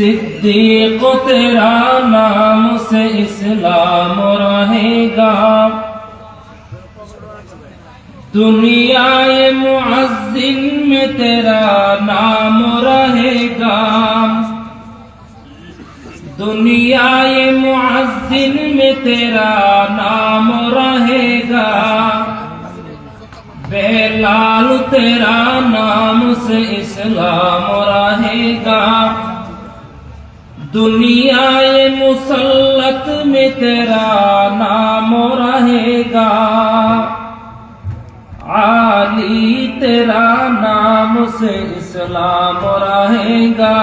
सिद्दीक तेरा नाम से इस्लाम रहेगा, दुनियाए मुअज्जिन में तेरा नाम रहेगा, दुनियाए मुअज्जिन में तेरा नाम रहेगा, बेलाल तेरा नाम से इस्लाम रहेगा, दुनियाए मुसल्लत में तेरा नाम रहेगा, आली तेरा नाम से इस्लाम रहेगा,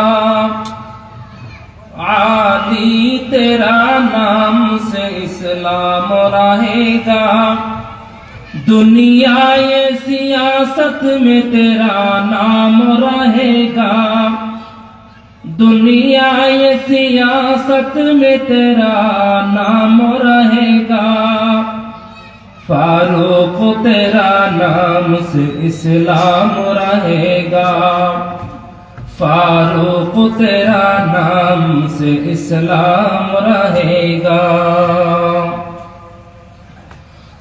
आली तेरा नाम से इस्लाम रहेगा, दुनियाए सियासत में तेरा नाम रहेगा, दुनियाए सियासत में तेरा नाम रहेगा, फारूक तेरा नाम से इस्लाम रहेगा, फारूक तेरा नाम से इस्लाम रहेगा।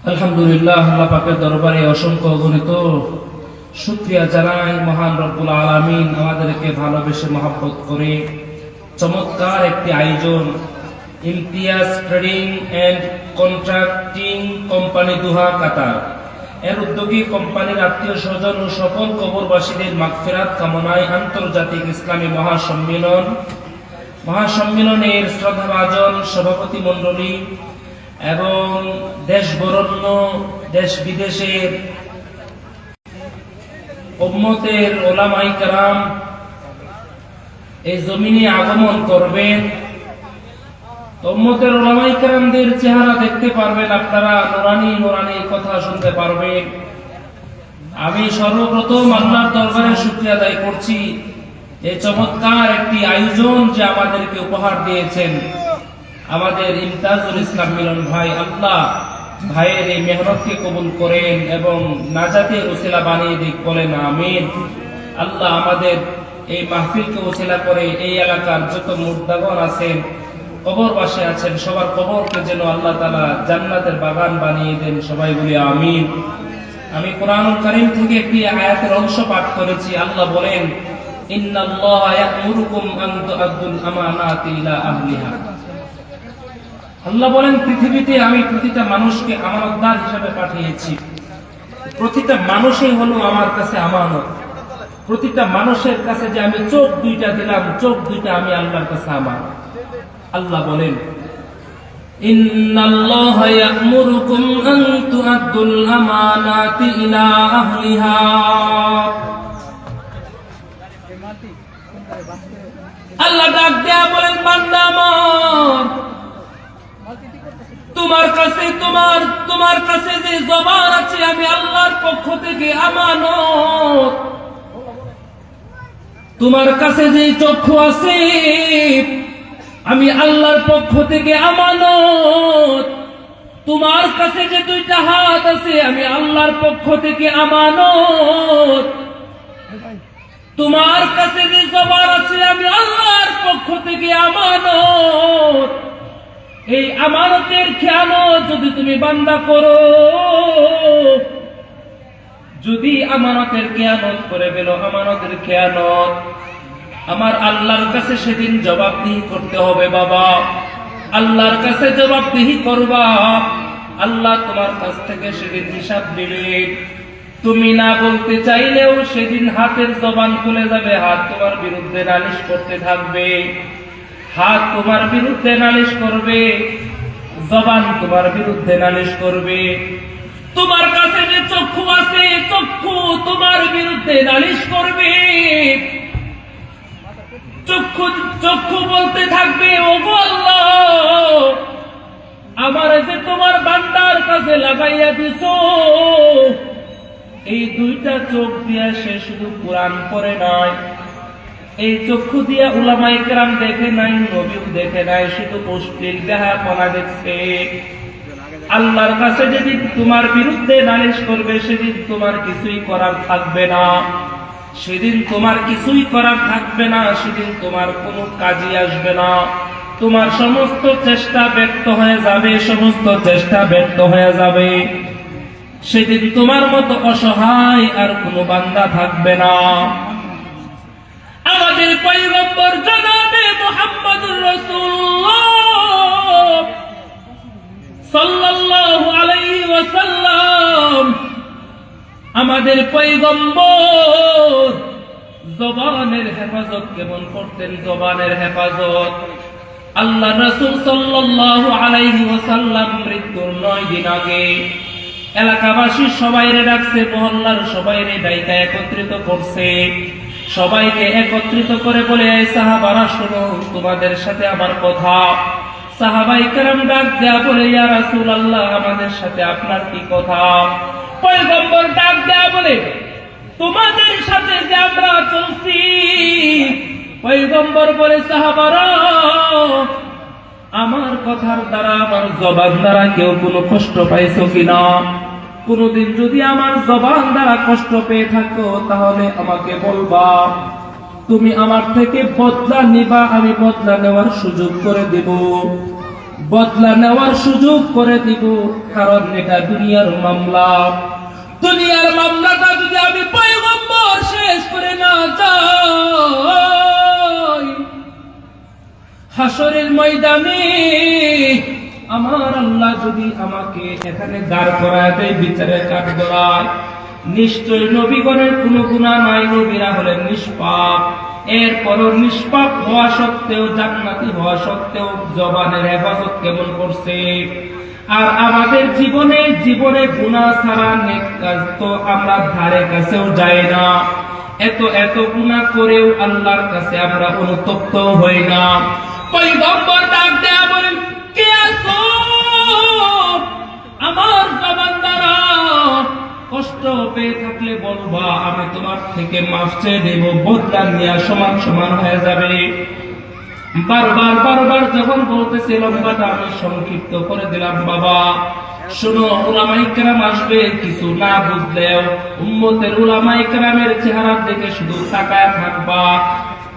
আলহামদুলিল্লাহ, আল্লাহ পাকের দরবারে অসংখ্য অগণিত শুকরিয়া জানাই। মহান রব্বুল আলামিন আমাদেরকে ভালোবেসে মহব্বত করে চমৎকার একটি আয়োজন Imtiaz trading and contracting company Doha Qatar এর উদ্যোগী কোম্পানির আত্মীয় স্বজন ও সকল কবরবাসীদের মাগফিরাত কামনায় আন্তর্জাতিক ইসলামী মহাসম্মেলনের শ্রদ্ধাভাজন সভাপতি মণ্ডলী এবং দেশ বরেণ্য দেশ বিদেশের উম্মতের উলামায়ে কেরাম এই জমিনে আগমন করবেন। উম্মতের উলামায়ে কেরামদের চেহারা দেখতে পারবেন, আপনারা নুরানি নুরানি কথা শুনতে পারবেন। আমি সর্বপ্রথম আল্লাহর দরবারে শুকরিয়া আদায় করছি এই চমৎকার একটি আয়োজন যে আমাদেরকে উপহার দিয়েছেন আমাদের ইমতাজুল ইসলাম মিলন ভাই। আল্লাহ ভাইয়ের এই মেহনতকে কবুল করেন এবং নাজাতের ওসিলা বানিয়ে দিক, বলেন আমিন। আল্লাহ আমাদের এই মাহফিলকে ওসিলা করে এই এলাকার যত মুর্দাগণ আছেন, কবরবাসী আছেন, সবার কবরকে যেন আল্লাহ তাআলা জান্নাতের বাগান বানিয়ে দেন, সবাই বলি আমিন। আমি কোরআনুল কারীম থেকে একটি আয়াতের অংশ পাঠ করেছি। আল্লাহ বলেন, ইন্নাল্লাহা ইয়া'মুরুকুম আন তু'আদ্দুল আমানাতি ইলা আহলিহা। আল্লাহ বলেন, পৃথিবীতে আমি প্রতিটা মানুষকে আমানতদার হিসেবে পাঠিয়েছি। প্রতিটা মানুষই হলো আমার কাছে আমানত। প্রতিটা মানুষের কাছে যে আমি চোখ দুইটা দিলাম, চোখ দুইটা আমি আল্লাহর কাছে আমানত। আল্লাহ বলেন, ইন্নাল্লাহা ইয়া'মুরুকুম আন তু'আদ্দুল আমানাতি ইলা আহলিহা। আল্লাহ ডাক দেয়া বলেন, বান্দা আমার, তোমার কাছে যে জবান আছে আমি আল্লাহর পক্ষ থেকে আমানত। তোমার কাছে যে চক্ষু আছে আমি আল্লাহর পক্ষ থেকে আমানত। তোমার কাছে যে দুইটা হাত আছে আমি আল্লাহর পক্ষ থেকে আমানত। তোমার কাছে যে জবান আছে আমি আল্লাহর পক্ষ থেকে আমানত। এই আমানতের খেয়ানত যদি তুমি বান্দা করো, যদি আমানতের খেয়ানত করে ফেলো, আমানতের খেয়ানত, আমার আল্লাহর কাছে সেদিন জবাবদিহি করতে হবে বাবা। আল্লাহর কাছে জবাবদিহি করবা। আল্লাহ তোমার কাছ থেকে সেদিন হিসাব নেবেন। তুমি না বলতে চাইলেও সেদিন হাতের জবান খুলে যাবে, হাত তোমার বিরুদ্ধে নালিশ করতে থাকবে। হাত তোমার বিরুদ্ধে নালিশ করবে, জবান তোমার বিরুদ্ধে নালিশ করবে। তোমার কাছে যে চক্ষু আছে, চক্ষু তোমার বিরুদ্ধে নালিশ করবে। চক্ষু বলতে থাকবে, ওগো আল্লাহ, আমার যে তোমার বান্দার কাছে লাগাইয়া দিছো, এই দুইটা চোখ দিয়া সে শুধু কোরআন পড়ে নয়, এই চক্ষু দিয়া উলামায়ে কেরাম দেখে নাই, নবীও দেখে নাই, শুধু অশ্লীল বেহায়াপনা দেখছে। আল্লাহর কাছে যেদিন তোমার বিরুদ্ধে নালিশ করবে সেদিন তোমার কিছুই করার থাকবে না। সেদিন তোমার কিছুই করার থাকবে না, সেদিন তোমার কোনো কাজই আসবে না, তোমার সমস্ত চেষ্টা ব্যর্থ হয়ে যাবে, সমস্ত চেষ্টা ব্যর্থ হয়ে যাবে। সেদিন তোমার মতো অসহায় আর কোনো বান্দা থাকবে না। আমাদের পয়গম্বর জনাবে মুহাম্মদুর রাসূলুল্লাহ সাল্লাল্লাহু আলাইহি ওয়াসাল্লাম, আমাদের পয়গম্বর জবানের হেফাজত কেমন করতেন? জবানের হেফাজত। আল্লাহ রাসূল সাল্লাল্লাহু আলাইহি ওয়াসাল্লাম মৃত্যুর 9 দিন আগে এলাকাবাসী সবাইরে ডাকছে, মহল্লার সবাইরে ডাইকা একত্রিত করছে। সবাইকে একত্রিত করে বলে, এই সাহাবারা শোনো, তোমাদের সাথে আমার কথা। সাহাবায়ে কেরাম ডাক দেয়া বলে, ইয়া রাসূলুল্লাহ, আমাদের সাথে আপনার কি কথা? পয়গম্বর ডাক দেয়া বলে, তোমাদের সাথে যে আমরা চলছি। পয়গম্বর বলে, সাহাবারা, আমার কথার দ্বারা, আমার জবান দ্বারা কেউ কোনো কষ্ট পাইছো কিনা? কোনদিন যদি আমার জবান দ্বারা কষ্ট পেয়ে থাকো তাহলে আমাকে বলবা, তুমি আমার থেকে বদলা নিবা, আমি বদলা নেওয়ার সুযোগ করে দেব, বদলা নেওয়ার সুযোগ করে দিব। কারণ এটা দুনিয়ার মামলা। দুনিয়ার মামলাটা যদি আমি পয়গম্বর শেষ করে না যাই, হাসরের ময়দানে আমার আল্লাহ যদি আমাকে এখানে দাঁড় করায় দেয় বিচারের কাঠগড়ায়, নিশ্চয় নবীগণের কোনো গুনাহ নাই, নবীরা হলেন নিষ্পাপ। এরপরও নিষ্পাপ হওয়া সত্ত্বেও, জান্নাতি হওয়া সত্ত্বেও জবানের হেফাজত কেমন করছে। আর আমাদের জীবনে গুনাহ ছাড়া নেক কাজ তো আমরা ধারে কাছেও যাই না। এত গুনাহ করেও আল্লাহর কাছে আমরা অনুতপ্ত হই না। পয়গম্বর ডাক দেয়া বলেন, কে আছো? আমার জবান দ্বারা কষ্ট পেয়ে থাকলে বলবা, আমি তোমার থেকে মাফ চেয়ে দেব, বদলা নিয়ে সমান সমান হয়ে যাবে। বারবার যখন বলতেছে, লম্বাটা আমি সংক্ষিপ্ত করে দিলাম। বাবা শোনো, উলামায়ে কেরাম আসবে, কিছু না বুঝলেও উম্মতের উলামায়ে কেরামের চেহারার দিকে শুধু তাকায় থাকবা।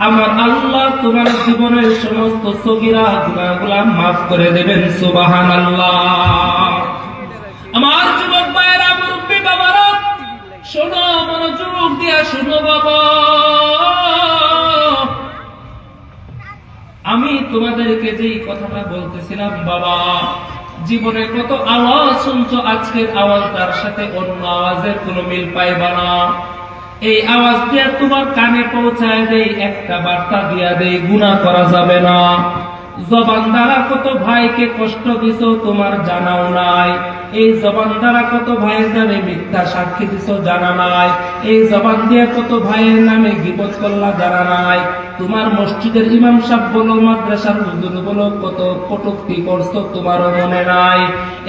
আমার আল্লাহ তোমার জীবনের সমস্ত সগীরা গুনাহগুলো মাফ করে দেবেন। সুবহানাল্লাহ। আমার যুবক ভাইয়েরা, মুরব্বী বাবারা, শোনো, মনোযোগ দিয়া শোনো। বাবা, আমি তোমাদেরকে যেই কথাটা বলতেছিলাম, বাবা, জীবনে কত আওয়াজ শুনছো, আজকের আওয়াজটার সাথে অন্য আওয়াজের কোনো মিল পাইবা না। এই আওয়াজ দিয়া তোমার কানে পৌঁছায় দেই, একটা বার্তা দিয়া দেই, গুনাহ করা যাবে না। জবান দ্বারা কত ভাইকে কষ্ট দিছো তোমার জানাও নাই। এই জবান দ্বারা কত ভাইয়ের নামে মিথ্যা সাক্ষী দিছো জানা নাই। এই জবান দিয়ে কত ভাইয়ের নামে গীবত করলা জানা নাই। তোমার মসজিদের ইমাম সাহেব বলো, মাদ্রাসার হুজুর বলো, কত কটূক্তি করছো তোমারও মনে নাই।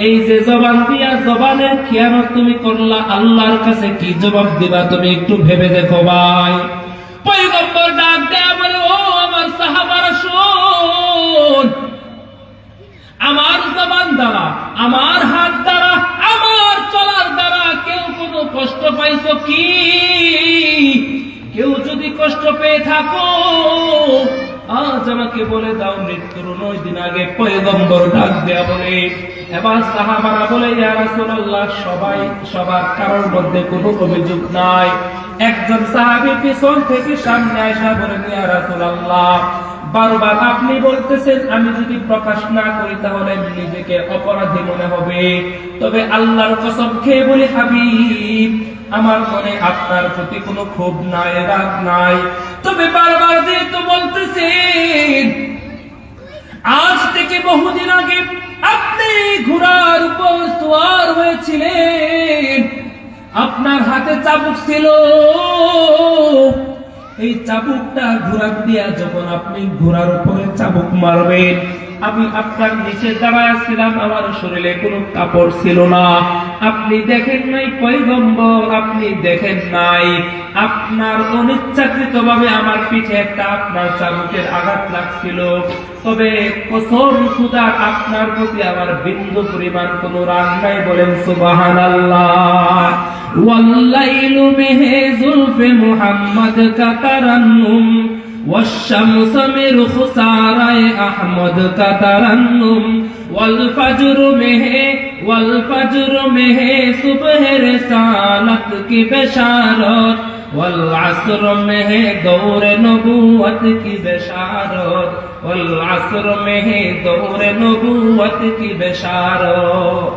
এই যে জবান দিয়া জবানের খেয়ানত তুমি করলা, আল্লাহর কাছে কি জবাব দিবা তুমি একটু ভেবে দেখো ভাই। পয়গম্বর ডাক দেয়া বলে, ও আমার সাহাবারা শোন, আমার জবান দ্বারা, আমার হাত দ্বারা, আমার চলার দ্বারা কেউ কোনো কষ্ট পাইছো কি? কেউ যদি কষ্ট পেয়ে থাকো আজ আমাকে বলে দাও। মৃত্যুর 9 দিন আগে পয়গম্বর ডাক দেয়া বলে, এবার সাহাবারা বলে, ইয়া রাসূলুল্লাহ, সবার কারোর মধ্যে কোনো অভিযোগ নাই। একজন সাহাবী পিছন থেকে সামনে আসা বলেন, ইয়া রাসূলুল্লাহ, বারবার আপনি বলতেছেন আমি যদি প্রকাশ না করি তাহলে নিজেকে অপরাধী মনে হবে, তবে আল্লাহর কসম খেয়ে বলি হাবিব, আমার মনে আপনার প্রতি কোনো ক্ষোভ নাই, রাগ নাই, তবে বারবার যেহেতু বলতেছেন আজ থেকে বহুদিন আগে আপনি ঘোড়ার উপর সওয়ার হয়েছিলেন, আপনার হাতে চাবুক ছিল, এই চাবুকটা ঘোড়া দিয়া যখন আপনি ঘোড়ার উপরে চাবুক মারবেন, আমি আপনার নিচে দাঁড়ায় ছিলাম, আমার শরীরে কোনো কাপড় ছিল না। আপনি দেখেন নাই পয়গম্বর, আপনি দেখেন নাই, আপনার অনিচ্ছাকৃত ভাবে আমার পিঠে একটা আপনার চাবুকের আঘাত লাগছিল, তবে কসম খোদার আপনার প্রতি আমার বিন্দু পরিমাণ কোনো রাগ নাই। বলেন সুবহানাল্লাহ। والليل में है जुल्फ मोहम्मद का तरन्नुम والشمس में रुखसारे अहमद का तरन्नुम والفجر में है सुबह रिसालत की बशारत والعصر में है दौर नबूवत की बशारत والعصر में है दौर नबूवत की बशारत।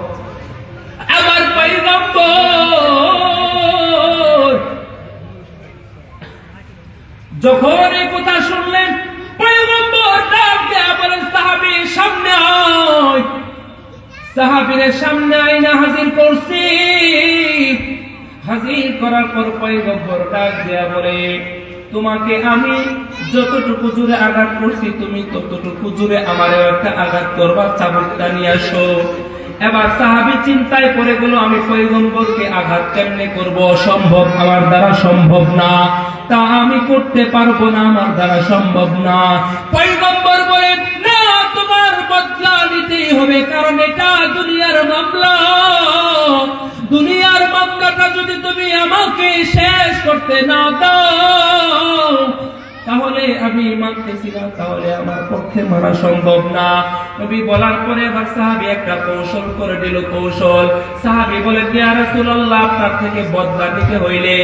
আমার পয়গম্বর যখন এই কথা শুনলেন, পয়গম্বর ডাক দেয়া বলেন, সাহাবী সামনে আয়। সাহাবীদের সামনে আইনা হাজির করছি। হাজির করার পর পয়গম্বর ডাক দেয়া বলে, তোমাকে আমি যতটুকু জোরে আঘাত করছি তুমি ততটুকু জোরে আমারে একটা আঘাত করবা, চাবুকটা নিয়ে আসো। এবার সাহাবী চিন্তায় পড়ে গেল, আমি পয়গম্বরকে আঘাত কেমনে করব, অসম্ভব, আমার দ্বারা সম্ভব না, তা আমি করতে পারবো না, আমার দ্বারা সম্ভব না। পয়গম্বর বলে, না, তোমার বদলা নিতেই হবে, কারণ এটা দুনিয়ার মামলা। দুনিয়ার মামলাটা যদি তুমি আমাকে শেষ করতে না দাও তাহলে আমি মানতেছি না, তাহলে আমার পক্ষে মানা সম্ভব না। নবী বলার পরে এবার সাহাবী একটা কৌশল করে দিল। কৌশল, সাহাবী বলে, ইয়া রাসূলুল্লাহ, আপনার থেকে বদলা নিতে হইলে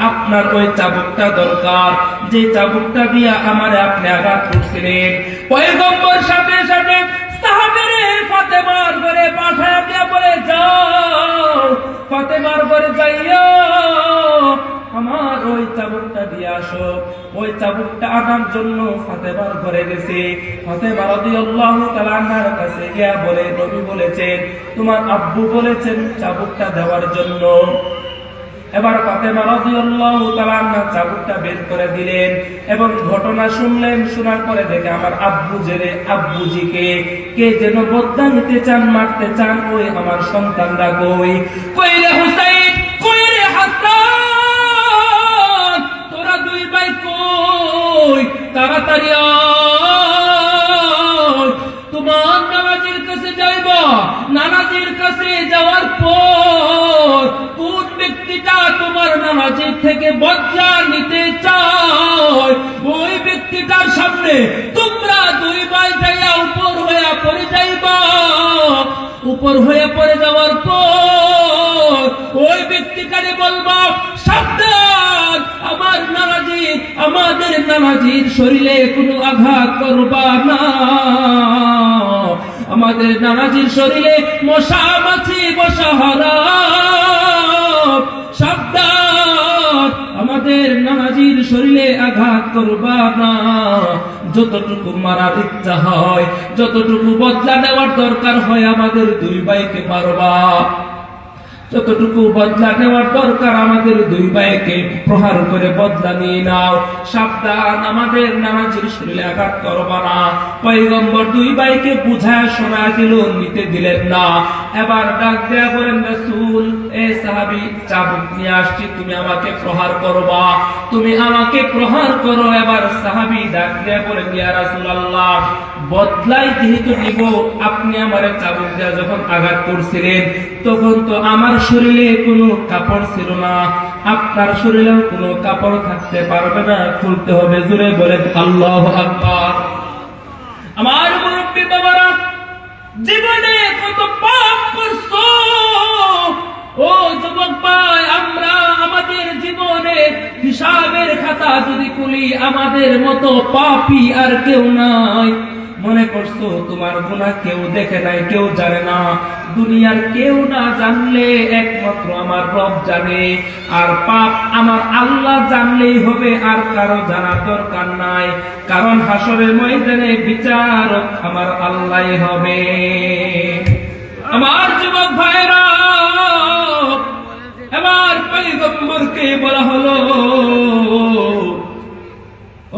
আপনার ওই চাবুকটা দরকার, যে চাবুকটা দিয়া আমারে আপনি আঘাত করছিলেন। পয়গম্বর সাথে সাথে সাহাবীরে ফাতেমার ঘরে পাঠায় দিয়া বলে, যাও ফাতেমার ঘরে যাইয়া আমার ওই চাবুকটা দিয়ে আসো। ওই চাবুকটা আনার জন্য ফাতেমার ঘরে গেছে। ফাতেমা রাদিয়াল্লাহু তাআলা আনহার কাছে গিয়া বলে, নবী বলেছেন, তোমার আব্বু বলেছেন চাবুকটা দেওয়ার জন্য। এবার ফাতেমা রাদিয়াল্লাহু তাআলা আনহা চাবুকটা বের করে দিলেন এবং ঘটনা শুনলেন। শোনার পরে দেখে আমার আব্বুজিকে কে যেন বদলা নিতে চান, মারতে চান। ওই আমার সন্তানরা কই, কই রে হুসাইন, কই রে হাসান, তোরা দুই ভাই কই, তাড়াতাড়ি আয়, তোমার নানাজির কাছে যাইবা। নানাজির কাছে যাওয়ার পর কোন ব্যক্তিটা তোমার নানাজির থেকে বদলা নিতে চায়, ওই ব্যক্তিটার সামনে তোমরা দুই ভাই যাইয়া উপর হইয়া পড়ে যাইবা। উপর হয়ে পড়ে যাওয়ার পর ওই ব্যক্তিটারে বলবা, সাবধান, আমাদের নানাজির শরীরে কোনো আঘাত করবা না, আমাদের নানাজির শরীরে মশা মাছি বসা হারাম, সাবধান, আমাদের নানাজির শরীরে আঘাত করবা না। যতটুকু মারার ইচ্ছা হয়, যতটুকু বদলা নেওয়ার দরকার হয়, আমাদের দুই ভাইকে মারবা। যতটুকু বদলা নেওয়ার দরকার আমাদের দুই ভাইকে প্রহার করে বদলা নিয়ে নাও। সাবধান, আমাদের নানাজির শরীরে আঘাত করবা না। পয়গম্বর দুই ভাইকে বুঝায় শোনায় দিল, নিতে দিলেন না। এবার ডাক দেয়া বলেন, রাসূল, এ সাহাবী, চাবুক নিয়ে আসছি, তুমি আমাকে প্রহার করবা, তুমি আমাকে প্রহার করো। এবার সাহাবী ডাক দেয়া বলেন, ইয়া রাসূলুল্লাহ, বদলাই যেহেতু নিব, আপনি আমারে চাবুক দেয়া যখন আঘাত করছিলেন তখন তো আমার শরীরে কোনো কাপড় ছিল না, আপনার শরীরেও কোনো কাপড় থাকতে পারবে না, খুলতে হবে। জোরে বলেন আল্লাহু আকবার। আমার মুরব্বী বাবারা, জীবনে কত পাপ করছো ও যুবক ভাই, আমরা আমাদের জীবনের হিসাবের খাতা যদি খুলি, আমাদের মতো পাপী আর কেউ নাই। মনে করছো তোমার গুনাহ কেউ দেখে নাই, কেউ জানে না, দুনিয়ার কেউ না জানলে একমাত্র আমার রব জানে। আর পাপ আমার আল্লাহ জানলেই হবে, আর কারো জানার দরকার নাই, কারণ হাসরের ময়দানে বিচারক আমার আল্লাহই হবে। আমার যুবক ভাইরা, এবার পয়গম্বরকে বলা হলো,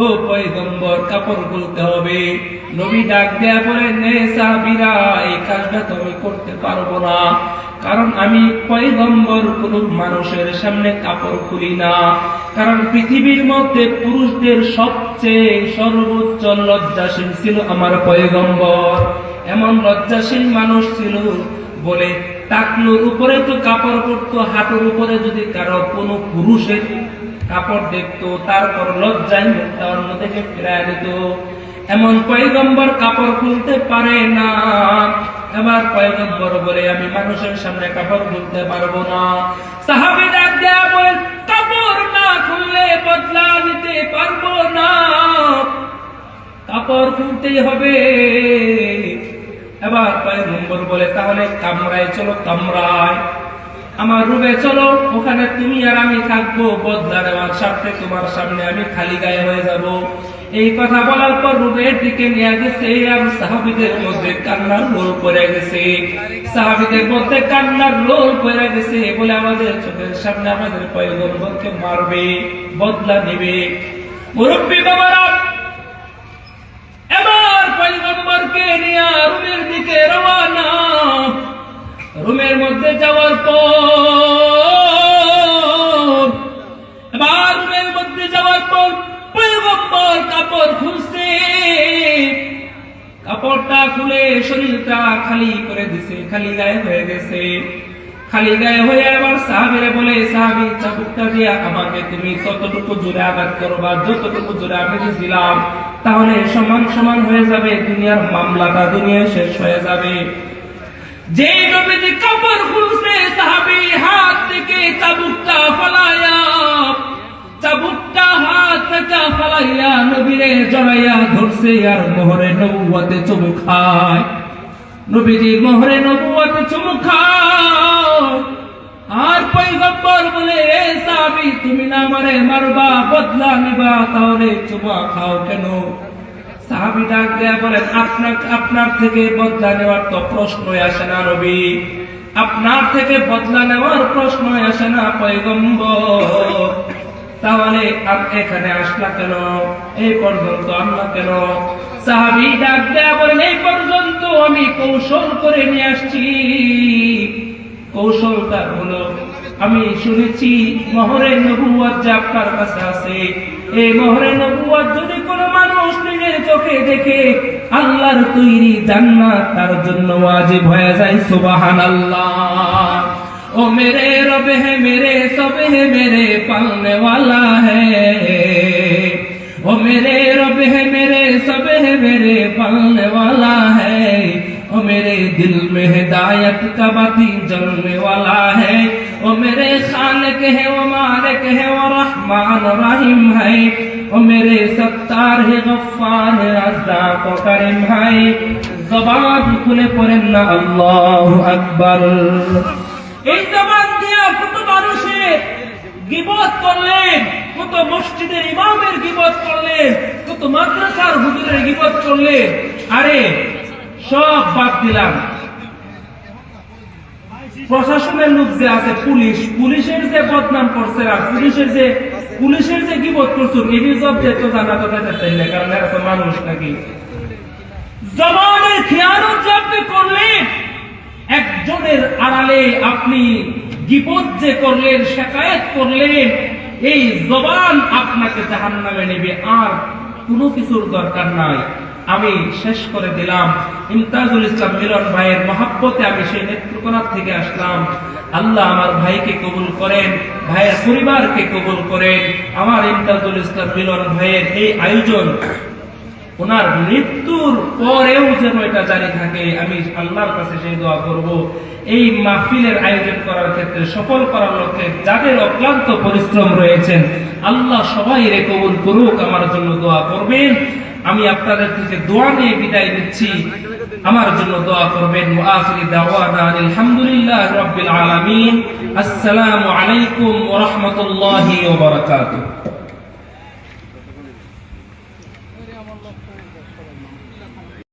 ও পয়গম্বর, কাপড় খুলতে হবে। নবী ডাক দেয়া বলেন, নে সাহাবীরা, এই কাজটা তুমি করতে পারবো না, কারণ আমি পয়গম্বর কোন মানুষের সামনে কাপড় খুলি না। কারণ পৃথিবীর মধ্যে পুরুষদের সবচেয়ে সর্বোচ্চ লজ্জাশীল ছিল আমার পয়গম্বর। এমন লজ্জাশীল মানুষ ছিল বলে টাকলুর উপরে তো কাপড় পরতো, হাঁটুর উপরে যদি কারো কোনো পুরুষের কাপড় দেখতো তারপর লজ্জায় মুখটা অন্যদিকে ফিরায় দিত। এমন পয়গম্বর কাপড় খুলতে পারে না। এবার পয়গম্বর বলে আমি মানুষের সামনে কাপড় খুলতে পারবো না। সাহাবী ডাক দেয়া বলেন কাপড় না খুললে বদলা নিতে পারবো না, কাপড় খুলতেই হবে। এবার পয়গম্বর বলে তাহলে কামরায় চলো, কামরায় আমার রুমে চলো, ওখানে তুমি আর আমি থাকবো, বদলা নেওয়ার স্বার্থে তোমার সামনে আমি খালি গায়ে হয়ে যাব। এই কথা বলার পর রুমের দিকে নিয়ে গেছে আর সাহাবীদের মধ্যে কান্নার রোল পড়ে গেছে, সাহাবীদের মধ্যে কান্নার রোল পড়ে গেছে বলে আমাদের চোখের সামনে আমাদের পয়গম্বরকে মারবে, বদলা নেবে। মুরব্বী বাবারা এবার পয়গম্বরকে নিয়ে রুমের দিকে রওনা। রুমের মধ্যে যাওয়ার পর এবার রুমের মধ্যে যাওয়ার পর পয়গম্বর কাপড় খুলছে, কাপড়টা খুলে শরীরটা খালি করে দিছে, খালি গায়ে হয়ে গেছে। খালি গায়ে হয়ে আবার সাহাবীরা বলে সাহাবী চাবুকটা দিয়ে আমাকে তুমি ততটুকু জোরে আঘাত করবা যতটুকু জোরে আমি দিয়েছিলাম, তাহলে সমান সমান হয়ে যাবে, দুনিয়ার মামলাটা দুনিয়ায় শেষ হয়ে যাবে। যে নবীজি কাপড় খুলছে সাহাবী হাত থেকে চাবুকটা ফালায়া, চাবুকটা হাত থেকে ফালাইয়া নবীরে জড়াইয়া ধরছে আর মোহরে নবুয়তে চুমু খায়। নবীজি মোহরে নবুয়তে চুমু খায় আর পয়গম্বর বলে এ সাহাবী তুমি না আমারে মারবা, বদলা নিবা, তাহলে চুমা খাও কেন? সাহাবী ডাক দেয়া বলেন আপনার থেকে বদলা নেওয়ার তো প্রশ্নই আসে না নবী, আপনার থেকে বদলা নেওয়ার প্রশ্নই আসে না পয়গম্বর, তাহলে আপনি এখানে আসলা কেন, এই পর্যন্ত আনলা কেন? সাহাবী ডাক দেয়া বলেন এই পর্যন্ত আমি কৌশল করে নিয়ে আসছি। কৌশলটা হলো আমি শুনেছি মোহরে নবুয়ত যে আপনার কাছে আছে, এই মোহরে নবুয়ত যদি কোনো মানুষ নিজের চোখে দেখে আল্লাহর তৈরি জান্নাত তার জন্য ওয়াজিব হয়ে যায়। সুবহানাল্লাহ। ओ मेरे रब है मेरे सब है मेरे पालने वाला है, ओ मेरे रब है मेरे सब है मेरे पालने वाला है, ओ मेरे दिल में हिदायत का बाती जलने वाला है, ओ मेरे खालिक है वो मालिक है वो रहमान रहीम है, ओ मेरे सत्तार है गफ्फार है रज़्ज़ाक़ व करीम है। ज़बान खुले पढ़ें ना अल्लाहु আকবার। এই জবান দিয়া কত মানুষের গীবত করলেন, কত মসজিদের ইমামের গীবত করলেন, কত মাদ্রাসার হুজুরের গীবত করলেন। আরে সব বাদ দিলাম, প্রশাসনের লোক যে আছে পুলিশের যে বদনাম করছে আর পুলিশের যে গীবত করছেন এই সব যেত জানা তো চাই না, কারণ এরা তো মানুষ নাকি। জবানের খেয়ানত যে আপনি করলেন, একজনের আড়ালে আপনি গীবত যে করলেন, শিকায়েত করলেন, এই জবান আপনাকে জাহান্নামে নেবে, আর কোনো কিছুর দরকার নাই। আমি শেষ করে দিলাম। ইমতাজুল ইসলাম মিলন ভাইয়ের মহব্বতে আমি সেই নেত্রকোনা থেকে আসলাম। আল্লাহ আমার ভাইকে কবুল করেন, ভাইয়ের পরিবারকে কবুল করেন। আমার ইমতাজুল ইসলাম মিলন ভাইয়ের এই আয়োজন ওনার মৃত্যুর পরেও যেন এটা জারি থাকে, আমি আল্লাহর কাছে সেই দোয়া করব। এই মাহফিলের আয়োজন করার ক্ষেত্রে সফল করার লক্ষ্যে যাদের অক্লান্ত পরিশ্রম রয়েছেন আল্লাহ সবাই রে কবুল করুক, আমার জন্য দোয়া করবেন। আমি আপনাদের থেকে দোয়া নিয়ে বিদায় নিচ্ছি, আমার জন্য দোয়া করবেন। মুআখিরি দাওয়ানা আলহামদুলিল্লাহি রাব্বিল আলামিন। আসসালামু আলাইকুম ওয়া রাহমাতুল্লাহি ওয়া বারাকাতুহু।